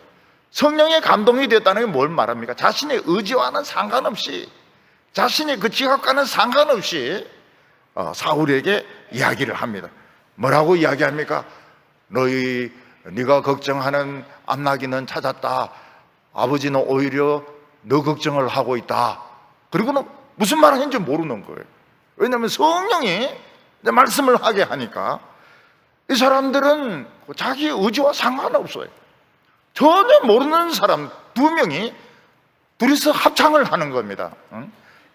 성령의 감동이 되었다는 게 뭘 말합니까? 자신의 의지와는 상관없이, 자신의 그 지각과는 상관없이 사울에게 이야기를 합니다. 뭐라고 이야기합니까? 네가 걱정하는 암나기는 찾았다. 아버지는 오히려 너 걱정을 하고 있다. 그리고는 무슨 말을 했는지 모르는 거예요. 왜냐하면 성령이 말씀을 하게 하니까 이 사람들은 자기 의지와 상관없어요. 전혀 모르는 사람 두 명이 둘이서 합창을 하는 겁니다.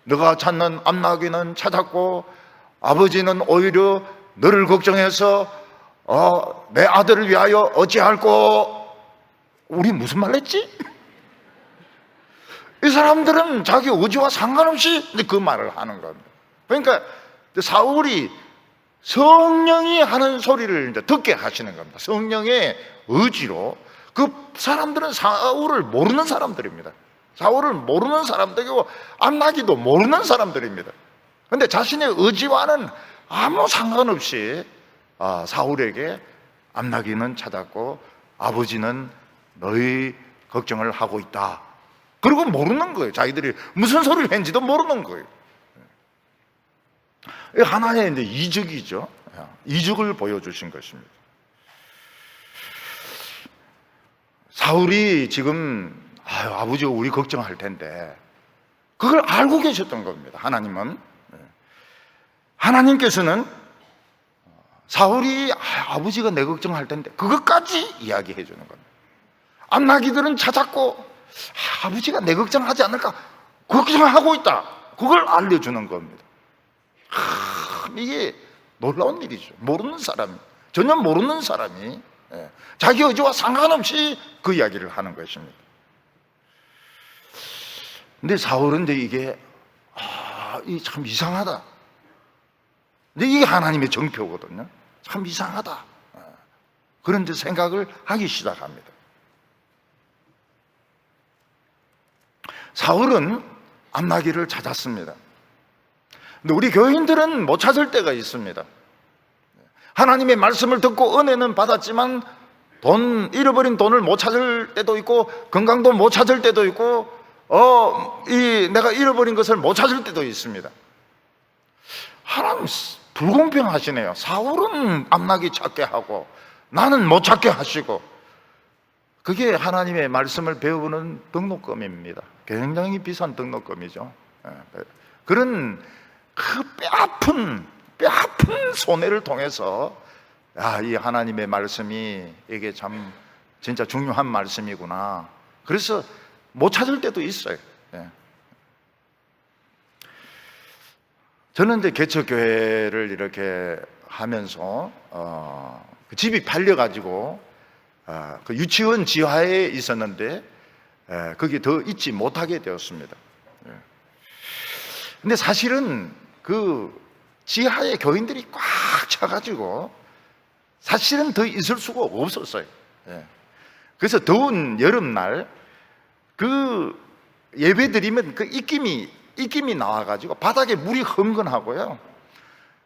너가 찾는 암나기는 찾았고 아버지는 오히려 너를 걱정해서 내 아들을 위하여 어찌할꼬. 우리 무슨 말 했지? 이 사람들은 자기 의지와 상관없이 그 말을 하는 겁니다. 그러니까 사울이 성령이 하는 소리를 이제 듣게 하시는 겁니다. 성령의 의지로. 그 사람들은 사울을 모르는 사람들입니다. 사울을 모르는 사람들이고 암나기도 모르는 사람들입니다. 그런데 자신의 의지와는 아무 상관없이 사울에게 암나기는 찾았고 아버지는 너희 걱정을 하고 있다. 그리고 모르는 거예요. 자기들이 무슨 소리를 했는지도 모르는 거예요. 하나의 이제 이적이죠. 이적을 보여주신 것입니다. 사울이 지금 아버지가 우리 걱정할 텐데 그걸 알고 계셨던 겁니다. 하나님은. 하나님께서는 사울이 아버지가 내 걱정할 텐데 그것까지 이야기해 주는 겁니다. 암나기들은 찾았고 아버지가 내 걱정하지 않을까 걱정하고 있다. 그걸 알려주는 겁니다. 이게 놀라운 일이죠. 모르는 사람, 전혀 모르는 사람이 자기 의지와 상관없이 그 이야기를 하는 것입니다. 근데 사울은 이게 참 이상하다. 근데 이게 하나님의 정표거든요. 참 이상하다. 그런 생각을 하기 시작합니다. 사울은 암나기를 찾았습니다. 근데 우리 교인들은 못 찾을 때가 있습니다. 하나님의 말씀을 듣고 은혜는 받았지만 잃어버린 돈을 못 찾을 때도 있고 건강도 못 찾을 때도 있고 내가 잃어버린 것을 못 찾을 때도 있습니다. 하나님 불공평하시네요. 사울은 암나기 찾게 하고 나는 못 찾게 하시고. 그게 하나님의 말씀을 배우는 등록금입니다. 굉장히 비싼 등록금이죠. 그런 그 뼈아픈 손해를 통해서 이 하나님의 말씀이 이게 참 진짜 중요한 말씀이구나. 그래서 못 찾을 때도 있어요. 저는 이제 개척교회를 이렇게 하면서 그 집이 팔려가지고 그 유치원 지하에 있었는데 거기 더 있지 못하게 되었습니다. 근데 사실은 그 지하에 교인들이 꽉 차가지고 사실은 더 있을 수가 없었어요. 그래서 더운 여름날 그 예배 드리면 그 입김이 나와가지고 바닥에 물이 흥건하고요.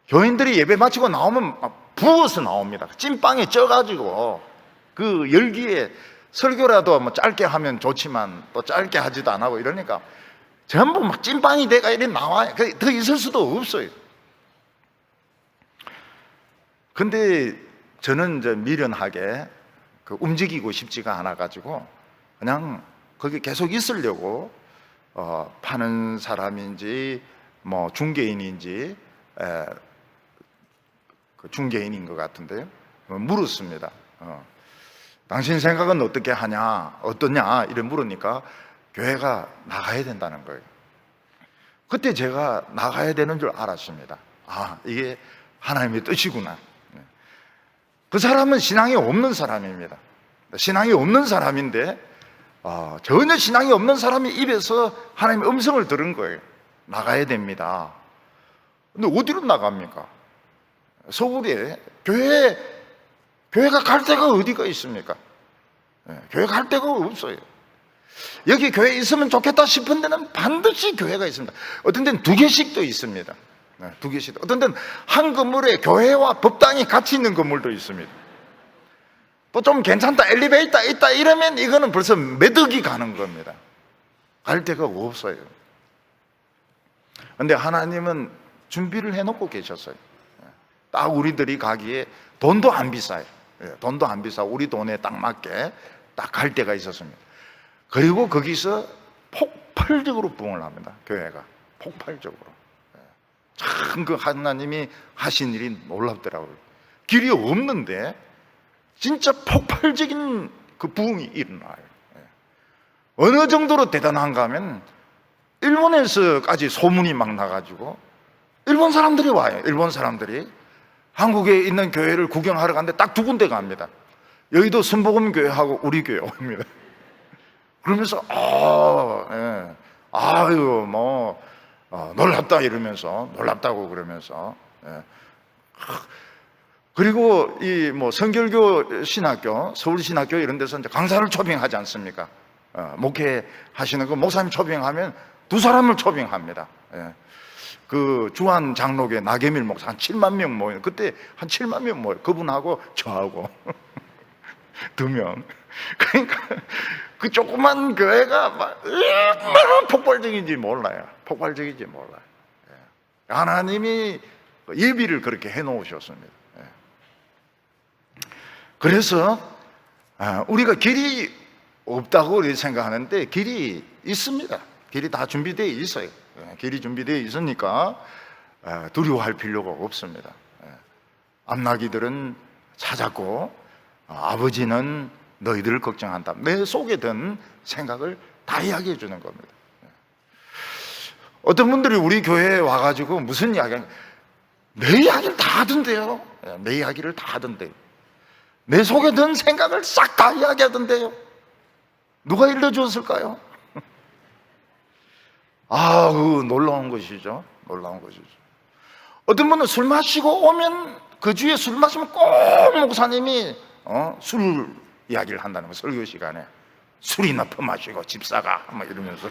교인들이 예배 마치고 나오면 막 부어서 나옵니다. 찐빵에 쪄가지고 그 열기에 설교라도 뭐 짧게 하면 좋지만 또 짧게 하지도 안 하고 이러니까 전부 막 찐빵이 돼가 이래 나와요. 더 있을 수도 없어요. 근데 저는 이제 미련하게 움직이고 싶지가 않아가지고 그냥 거기 계속 있으려고 파는 사람인지 뭐 중개인인지 그 중개인인 것 같은데요. 물었습니다. 당신 생각은 어떻게 하냐, 어떠냐 이래 물으니까 교회가 나가야 된다는 거예요. 그때 제가 나가야 되는 줄 알았습니다. 아, 이게 하나님의 뜻이구나. 그 사람은 신앙이 없는 사람입니다. 신앙이 없는 사람인데 전혀 신앙이 없는 사람이 입에서 하나님의 음성을 들은 거예요. 나가야 됩니다. 근데 어디로 나갑니까? 서울에 교회가 갈 데가 어디가 있습니까? 교회 갈 데가 없어요. 여기 교회 있으면 좋겠다 싶은 데는 반드시 교회가 있습니다. 어떤 데는 2개씩도 있습니다. 2개씩. 어떤 데는 한 건물에 교회와 법당이 같이 있는 건물도 있습니다. 또 좀 괜찮다, 엘리베이터 있다 이러면 이거는 벌써 매덕이 가는 겁니다. 갈 데가 없어요. 근데 하나님은 준비를 해놓고 계셨어요. 딱 우리들이 가기에 돈도 안 비싸요. 돈도 안 비싸고 우리 돈에 딱 맞게 딱 갈 데가 있었습니다. 그리고 거기서 폭발적으로 부흥을 합니다. 교회가 폭발적으로. 참 그 하나님이 하신 일이 놀랍더라고요. 길이 없는데 진짜 폭발적인 그 부흥이 일어나요. 어느 정도로 대단한가 하면 일본에서까지 소문이 막 나가지고 일본 사람들이 와요. 일본 사람들이 한국에 있는 교회를 구경하러 가는데 딱 2군데 갑니다. 여의도 순복음교회하고 우리 교회 옵니다. 그러면서 아유 뭐 놀랍다 이러면서 놀랍다고 그러면서 그리고 이 뭐 성결교 신학교, 서울신학교 이런 데서 이제 강사를 초빙하지 않습니까? 목회하시는 그 목사님 초빙하면 2사람을 초빙합니다. 그 주한 장로교 나계밀 목사 한 7만 명 모여요. 그때 한 7만 명 모여요. 그분하고 저하고 2명. 그러니까 그 조그만 교회가 막 얼마나 폭발적인지 몰라요. 폭발적인지 몰라요. 하나님이 예비를 그렇게 해놓으셨습니다. 그래서 우리가 길이 없다고 생각하는데 길이 있습니다. 길이 다 준비되어 있어요. 길이 준비되어 있으니까 두려워할 필요가 없습니다. 암나기들은 찾았고 아버지는 너희들을 걱정한다. 내 속에 든 생각을 다 이야기해 주는 겁니다. 어떤 분들이 우리 교회에 와가지고 무슨 이야기를 내 이야기를 다 하던데요. 내 이야기를 다 하던데요. 내 속에 든 생각을 싹 다 이야기하던데요. 누가 일러주었을까요? 놀라운 것이죠. 놀라운 것이죠. 어떤 분은 술 마시고 오면 그 주에 술 마시면 꼭 목사님이 술 이야기를 한다는 거예요. 설교 시간에 술이나 퍼마시고 집사가 막 이러면서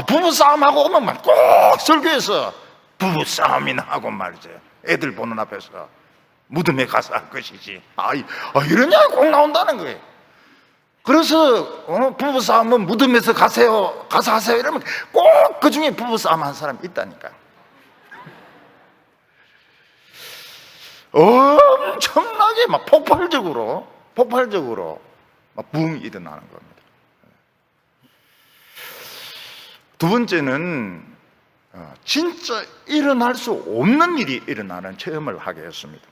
부부싸움하고 오면 막 꼭 설교에서 부부싸움이나 하고 말이죠. 애들 보는 앞에서 무덤에 가서 할 것이지. 이러냐 꼭 나온다는 거예요. 그래서 부부싸움은 무덤에서 가서 하세요 이러면 꼭 그 중에 부부싸움 한 사람이 있다니까. 엄청나게 막 폭발적으로 막 부흥이 일어나는 겁니다. 2번째는 진짜 일어날 수 없는 일이 일어나는 체험을 하게 했습니다.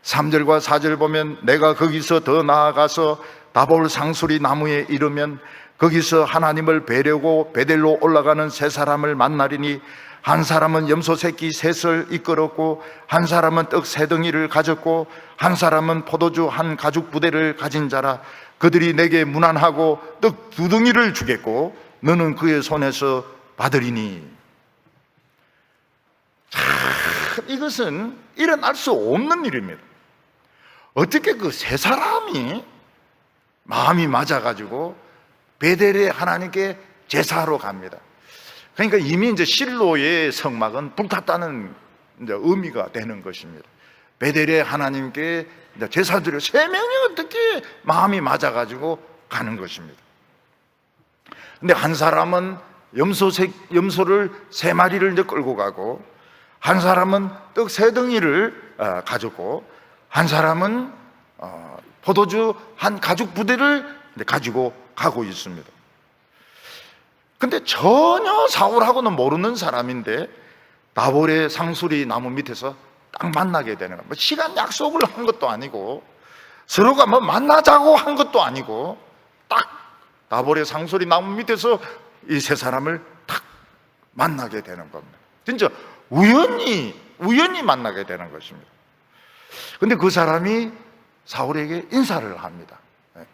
3절과 4절 보면 내가 거기서 더 나아가서 다볼 상수리 나무에 이르면 거기서 하나님을 뵈려고 베델로 올라가는 3사람을 만나리니 한 사람은 염소 새끼 3을 이끌었고 한 사람은 떡 3덩이를 가졌고 한 사람은 포도주 한 가죽 부대를 가진 자라. 그들이 내게 문안하고 떡 2덩이를 주겠고 너는 그의 손에서 받으리니. 이것은 일어날 수 없는 일입니다. 어떻게 그 3사람이 마음이 맞아가지고 베델에 하나님께 제사하러 갑니다. 그러니까 이미 이제 실로의 성막은 불탔다는 이제 의미가 되는 것입니다. 베델에 하나님께 제사 드려 3명이 어떻게 마음이 맞아가지고 가는 것입니다. 근데 한 사람은 염소를 3마리를 이제 끌고 가고, 한 사람은 떡 3덩이를 가졌고, 한 사람은 포도주 한 가죽 부대를 가지고 가고 있습니다. 근데 전혀 사울하고는 모르는 사람인데 나볼의 상수리 나무 밑에서 딱 만나게 되는 거예요. 시간 약속을 한 것도 아니고, 서로가 뭐 만나자고 한 것도 아니고, 딱 나볼의 상수리 나무 밑에서 이 3사람을 딱 만나게 되는 겁니다. 진짜 우연히 만나게 되는 것입니다. 근데 그 사람이 사울에게 인사를 합니다.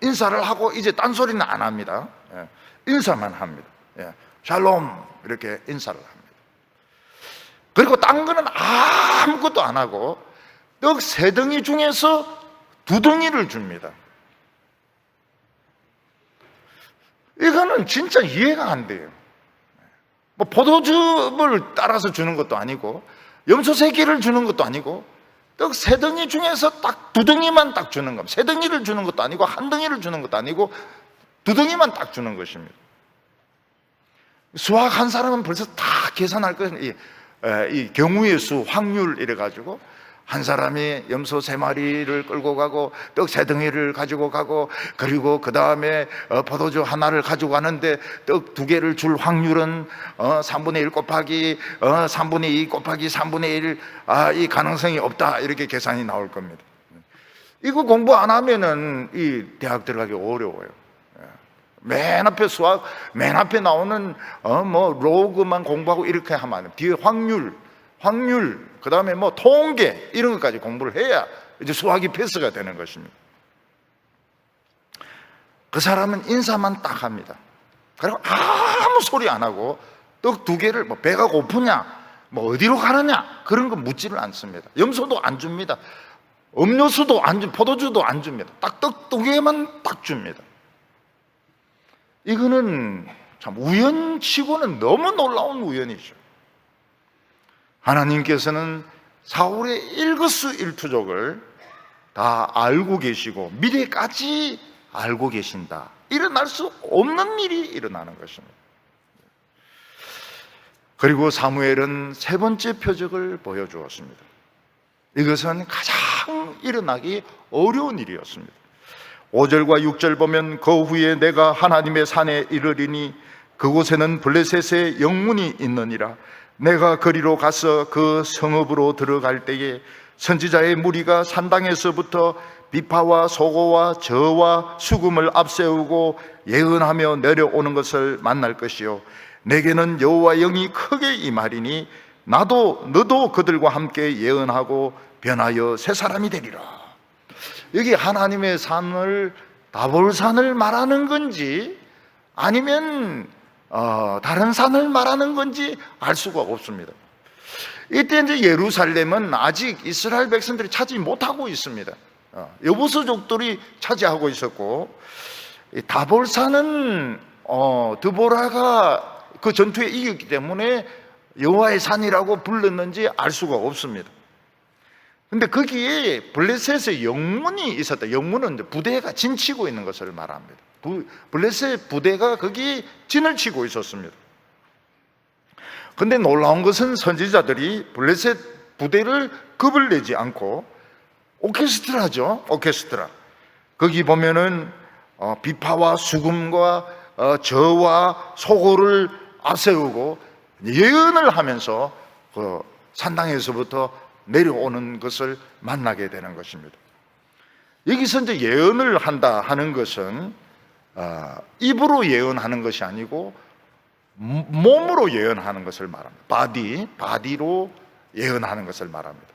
인사를 하고 이제 딴소리는 안 합니다. 인사만 합니다. 샬롬 이렇게 인사를 합니다. 그리고 딴 거는 아무것도 안 하고 떡 3덩이 중에서 2덩이를 줍니다. 이거는 진짜 이해가 안 돼요. 뭐 포도즙을 따라서 주는 것도 아니고, 염소 3개를 주는 것도 아니고, 떡 3덩이 중에서 딱 2덩이만 딱 주는 겁니다. 3덩이를 주는 것도 아니고, 1덩이를 주는 것도 아니고, 2덩이만 딱 주는 것입니다. 수학한 사람은 벌써 다 계산할 거예요. 이 경우의 수, 확률 이래가지고 한 사람이 염소 3마리를 끌고 가고 떡 3덩이를 가지고 가고, 그리고 그 다음에 포도주 하나를 가지고 가는데 떡 2개를 줄 확률은 3분의 1 곱하기 3분의 2 곱하기 3분의 1, 이 가능성이 없다, 이렇게 계산이 나올 겁니다. 이거 공부 안 하면은 이 대학 들어가기 어려워요. 맨 앞에 수학, 맨 앞에 나오는 뭐 로그만 공부하고 이렇게 하면 안 돼요. 뒤에 확률, 그 다음에 뭐 통계 이런 것까지 공부를 해야 이제 수학이 패스가 되는 것입니다. 그 사람은 인사만 딱 합니다. 그리고 아무 소리 안 하고 떡 2개를 뭐 배가 고프냐, 뭐 어디로 가느냐, 그런 거 묻지를 않습니다. 염소도 안 줍니다. 음료수도 안 줍니다. 포도주도 안 줍니다. 딱 떡 2개만 딱 줍니다. 이거는 참 우연치고는 너무 놀라운 우연이죠. 하나님께서는 사울의 일거수일투족을 다 알고 계시고 미래까지 알고 계신다. 일어날 수 없는 일이 일어나는 것입니다. 그리고 사무엘은 3번째 표적을 보여주었습니다. 이것은 가장 일어나기 어려운 일이었습니다. 5절과 6절 보면, 그 후에 내가 하나님의 산에 이르리니 그곳에는 블레셋의 영문이 있느니라. 내가 거리로 가서 그 성읍으로 들어갈 때에 선지자의 무리가 산당에서부터 비파와 소고와 저와 수금을 앞세우고 예언하며 내려오는 것을 만날 것이요, 내게는 여호와 영이 크게 임하리니 너도 그들과 함께 예언하고 변하여 새 사람이 되리라. 여기 하나님의 산을, 다볼산을 말하는 건지 아니면 다른 산을 말하는 건지 알 수가 없습니다. 이때 이제 예루살렘은 아직 이스라엘 백성들이 차지 못하고 있습니다. 여부수족들이 차지하고 있었고, 다볼산은 드보라가 그 전투에 이겼기 때문에 여호와의 산이라고 불렀는지 알 수가 없습니다. 근데 거기에 블레셋의 영문이 있었다. 영문은 부대가 진치고 있는 것을 말합니다. 블레셋 부대가 거기 진을 치고 있었습니다. 근데 놀라운 것은 선지자들이 블레셋 부대를 겁을 내지 않고 오케스트라죠. 오케스트라. 거기 보면은 비파와 수금과 저와 소고를 앞세우고 예언을 하면서 그 산당에서부터 내려오는 것을 만나게 되는 것입니다. 여기서 이제 예언을 한다 하는 것은 입으로 예언하는 것이 아니고 몸으로 예언하는 것을 말합니다. 바디로 예언하는 것을 말합니다.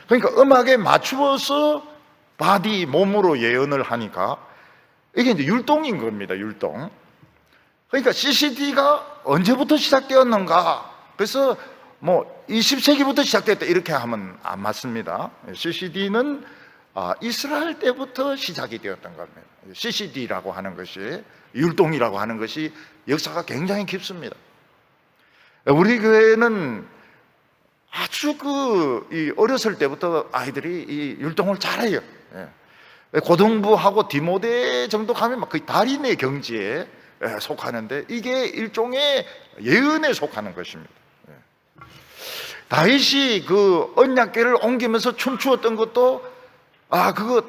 그러니까 음악에 맞추어서 몸으로 예언을 하니까 이게 이제 율동인 겁니다. 율동. 그러니까 CCD가 언제부터 시작되었는가? 그래서 뭐 20세기부터 시작됐다 이렇게 하면 안 맞습니다. CCD는 이스라엘 때부터 시작이 되었던 겁니다. CCD라고 하는 것이 율동이라고 하는 것이 역사가 굉장히 깊습니다. 우리 교회는 아주 어렸을 때부터 아이들이 이 율동을 잘해요. 고등부하고 디모데 정도 가면 막 거의 달인의 경지에 속하는데, 이게 일종의 예언에 속하는 것입니다. 다윗이 그 언약궤를 옮기면서 춤추었던 것도 그거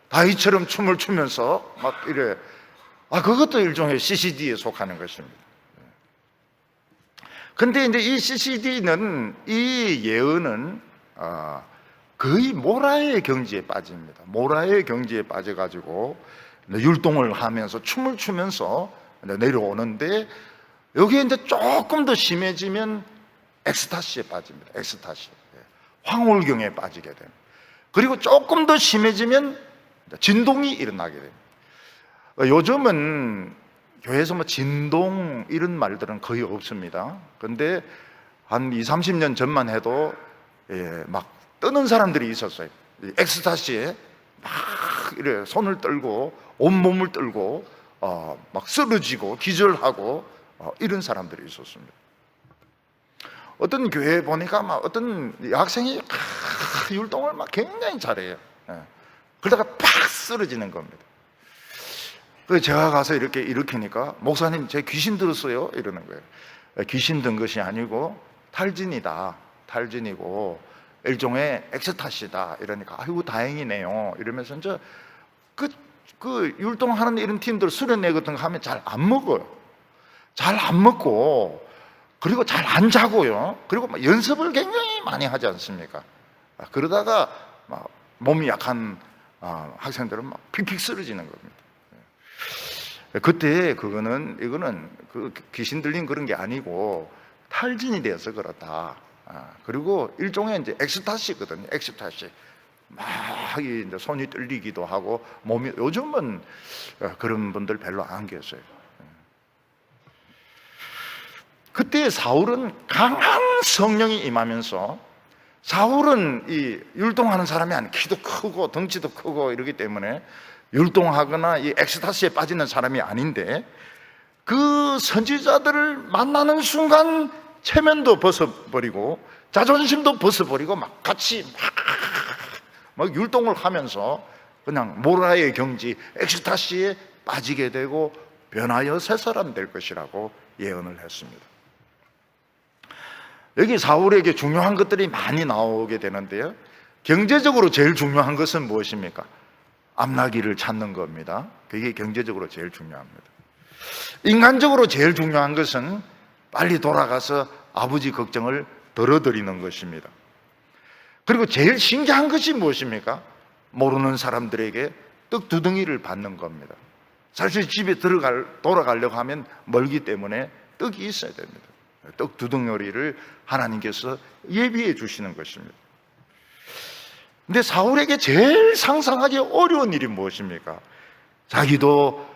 다윗처럼 춤을 추면서 막 이래, 그것도 일종의 CCD에 속하는 것입니다. 근데 이제 이 CCD는, 이 예언은 거의 모라의 경지에 빠집니다. 모라의 경지에 빠져가지고 율동을 하면서 춤을 추면서 내려오는데, 여기에 이제 조금 더 심해지면 엑스타시에 빠집니다. 엑스타시, 황홀경에 빠지게 됩니다. 그리고 조금 더 심해지면 진동이 일어나게 됩니다. 요즘은 교회에서 뭐 진동 이런 말들은 거의 없습니다. 근데 한 20, 30년 전만 해도 막 뜨는 사람들이 있었어요. 엑스타시에 막 이래 손을 떨고 온몸을 떨고 막 쓰러지고 기절하고 이런 사람들이 있었습니다. 어떤 교회에 보니까 막 어떤 학생이 율동을 막 굉장히 잘해요. 그러다가 팍 쓰러지는 겁니다. 그래서 제가 가서 이렇게 일으키니까, 목사님 제 귀신 들었어요 이러는 거예요. 귀신 든 것이 아니고 탈진이다, 탈진이고 일종의 엑스타시다 이러니까, 아이고 다행이네요 이러면서, 이제 그 율동하는 이런 팀들 수련회 같은 거 하면 잘 안 먹어요. 잘 안 먹고, 그리고 잘 안 자고요. 그리고 막 연습을 굉장히 많이 하지 않습니까? 그러다가 막 몸이 약한 학생들은 막 픽픽 쓰러지는 겁니다. 그때 이거는 그 귀신 들린 그런 게 아니고 탈진이 되어서 그렇다. 그리고 일종의 이제 엑스타시거든요. 엑스타시. 막 이제 손이 떨리기도 하고 몸이, 요즘은 그런 분들 별로 안 계세요. 그때 사울은 강한 성령이 임하면서, 사울은 이 율동하는 사람이 아니고 키도 크고 덩치도 크고 이러기 때문에 율동하거나 이 엑스타시에 빠지는 사람이 아닌데, 그 선지자들을 만나는 순간 체면도 벗어버리고 자존심도 벗어버리고 막 같이 막 율동을 하면서 그냥 모라의 경지 엑스타시에 빠지게 되고 변하여 새 사람 될 것이라고 예언을 했습니다. 여기 사울에게 중요한 것들이 많이 나오게 되는데요, 경제적으로 제일 중요한 것은 무엇입니까? 암나기를 찾는 겁니다. 그게 경제적으로 제일 중요합니다. 인간적으로 제일 중요한 것은 빨리 돌아가서 아버지 걱정을 덜어드리는 것입니다. 그리고 제일 신기한 것이 무엇입니까? 모르는 사람들에게 떡 2덩이를 받는 겁니다. 사실 집에 돌아가려고 하면 멀기 때문에 떡이 있어야 됩니다. 떡 2덩어리를 하나님께서 예비해 주시는 것입니다. 근데 사울에게 제일 상상하기 어려운 일이 무엇입니까? 자기도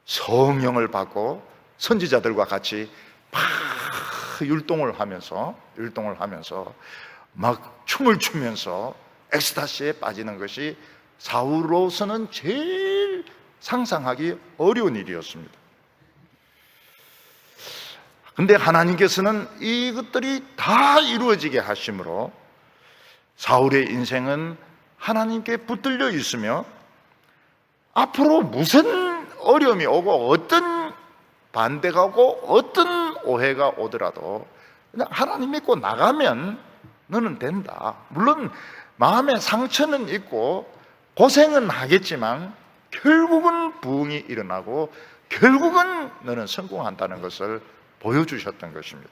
성령을 받고 선지자들과 같이 막 율동을 하면서 막 춤을 추면서 엑스타시에 빠지는 것이 사울로서는 제일 상상하기 어려운 일이었습니다. 근데 하나님께서는 이것들이 다 이루어지게 하심으로 사울의 인생은 하나님께 붙들려 있으며, 앞으로 무슨 어려움이 오고 어떤 반대가 오고 어떤 오해가 오더라도 그냥 하나님 믿고 나가면 너는 된다. 물론 마음에 상처는 있고 고생은 하겠지만 결국은 부흥이 일어나고 결국은 너는 성공한다는 것을 보여주셨던 것입니다.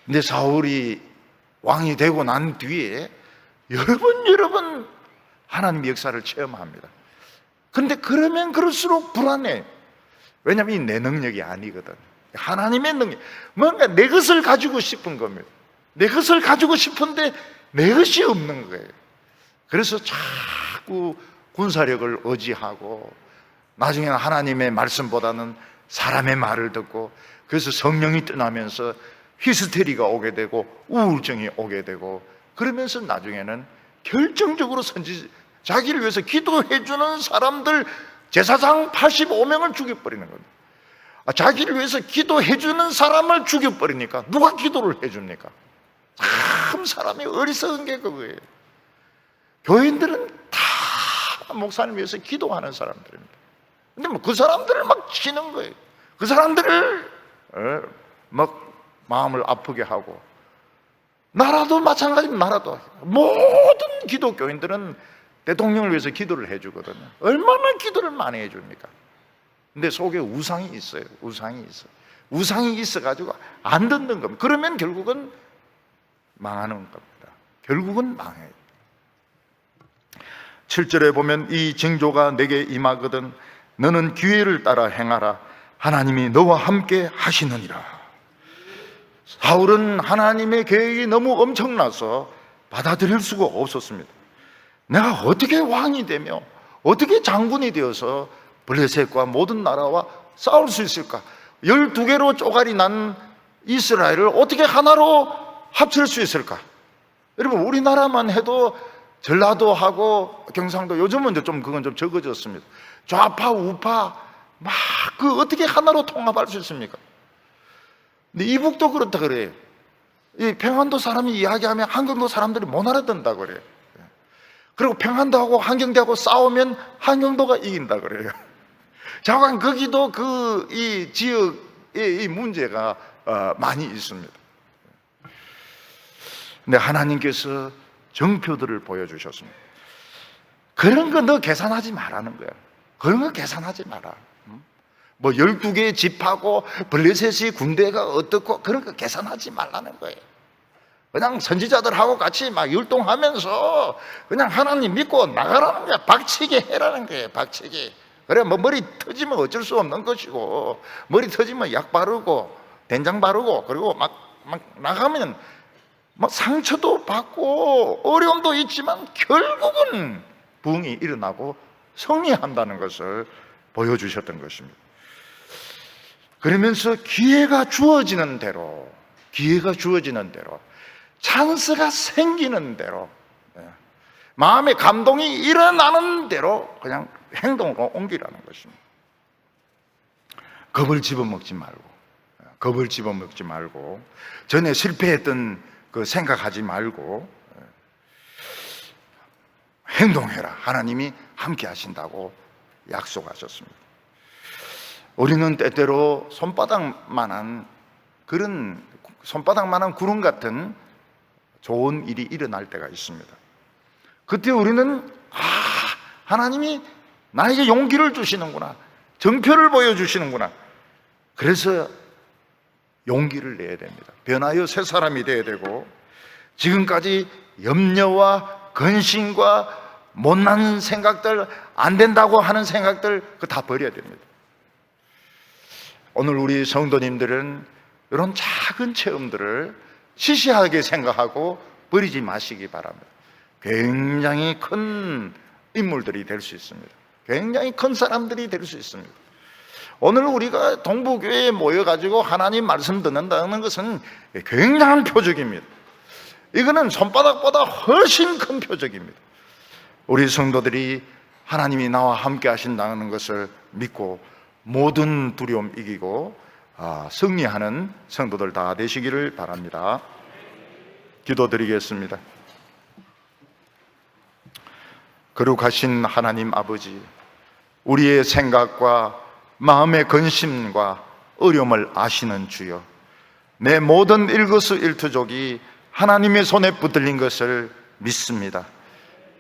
근데 사울이 왕이 되고 난 뒤에 여러 번 하나님의 역사를 체험합니다. 그런데 그러면 그럴수록 불안해요. 왜냐하면 이 내 능력이 아니거든. 하나님의 능력, 뭔가 내 것을 가지고 싶은 겁니다. 내 것을 가지고 싶은데 내 것이 없는 거예요. 그래서 자꾸 군사력을 의지하고 나중에는 하나님의 말씀보다는 사람의 말을 듣고, 그래서 성령이 떠나면서 히스테리가 오게 되고 우울증이 오게 되고, 그러면서 나중에는 결정적으로 자기를 위해서 기도해 주는 사람들 제사장 85명을 죽여버리는 겁니다. 자기를 위해서 기도해주는 사람을 죽여버리니까 누가 기도를 해줍니까? 참 사람이 어리석은 게 그거예요. 교인들은 다 목사님 위해서 기도하는 사람들입니다. 근데 뭐 그 사람들을 막 치는 거예요. 그 사람들을 막 마음을 아프게 하고, 나라도 마찬가지입니다. 나라도 모든 기독교인들은 대통령을 위해서 기도를 해주거든요. 얼마나 기도를 많이 해줍니까? 근데 속에 우상이 있어요. 우상이 있어가지고 안 듣는 겁니다. 그러면 결국은 망하는 겁니다. 결국은 망해요. 7절에 보면 이 징조가 내게 임하거든 너는 기회를 따라 행하라. 하나님이 너와 함께 하시느니라. 사울은 하나님의 계획이 너무 엄청나서 받아들일 수가 없었습니다. 내가 어떻게 왕이 되며 어떻게 장군이 되어서 블레셋과 모든 나라와 싸울 수 있을까? 12개로 쪼가리 난 이스라엘을 어떻게 하나로 합칠 수 있을까? 여러분, 우리나라만 해도 전라도하고 경상도, 요즘은 좀 그건 좀 적어졌습니다. 좌파 우파 막 그 어떻게 하나로 통합할 수 있습니까? 근데 이북도 그렇다 그래요. 이 평안도 사람이 이야기하면 한경도 사람들이 못 알아듣는다 그래요. 그리고 평안도하고 한경도하고 싸우면 한경도가 이긴다 그래요. 자관 거기도 그 이 지역의 이 문제가 많이 있습니다. 근데 하나님께서 정표들을 보여주셨습니다. 그런 거 너 계산하지 말라는 거야. 그런 거 계산하지 마라. 뭐 12개의 집하고 블레셋의 군대가 어떻고 그런 거 계산하지 말라는 거예요. 그냥 선지자들하고 같이 막 율동하면서 그냥 하나님 믿고 나가라는 거야. 박치게 해라는 거예요. 박치게. 그래 뭐 머리 터지면 어쩔 수 없는 것이고, 머리 터지면 약 바르고 된장 바르고, 그리고 막 나가면 막 상처도 받고 어려움도 있지만 결국은 부흥이 일어나고 승리한다는 것을 보여주셨던 것입니다. 그러면서 기회가 주어지는 대로, 찬스가 생기는 대로, 마음의 감동이 일어나는 대로 그냥 행동으로 옮기라는 것입니다. 겁을 집어먹지 말고, 전에 실패했던 그 생각하지 말고 행동해라. 하나님이 함께 하신다고 약속하셨습니다. 우리는 때때로 손바닥만한 구름 같은 좋은 일이 일어날 때가 있습니다. 그때 우리는 하나님이 나에게 용기를 주시는구나, 정표를 보여주시는구나. 그래서 용기를 내야 됩니다. 변하여 새 사람이 되어야 되고, 지금까지 염려와 근심과 못난 생각들, 안 된다고 하는 생각들 그거 다 버려야 됩니다. 오늘 우리 성도님들은 이런 작은 체험들을 시시하게 생각하고 버리지 마시기 바랍니다. 굉장히 큰 인물들이 될 수 있습니다. 굉장히 큰 사람들이 될 수 있습니다. 오늘 우리가 동부교회에 모여가지고 하나님 말씀 듣는다는 것은 굉장한 표적입니다. 이거는 손바닥보다 훨씬 큰 표적입니다. 우리 성도들이 하나님이 나와 함께 하신다는 것을 믿고 모든 두려움 이기고 승리하는 성도들 다 되시기를 바랍니다. 기도드리겠습니다. 거룩하신 하나님 아버지, 우리의 생각과 마음의 근심과 어려움을 아시는 주여, 내 모든 일거수일투족이 하나님의 손에 붙들린 것을 믿습니다.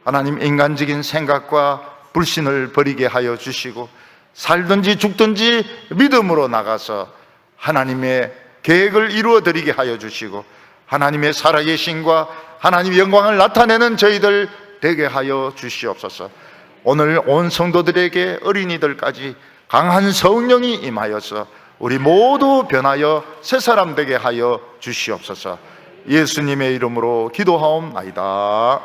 하나님, 인간적인 생각과 불신을 버리게 하여 주시고 살든지 죽든지 믿음으로 나가서 하나님의 계획을 이루어드리게 하여 주시고 하나님의 살아계심과 하나님의 영광을 나타내는 저희들 되게 하여 주시옵소서. 오늘 온 성도들에게 어린이들까지 강한 성령이 임하여서 우리 모두 변하여 새 사람 되게 하여 주시옵소서. 예수님의 이름으로 기도하옵나이다.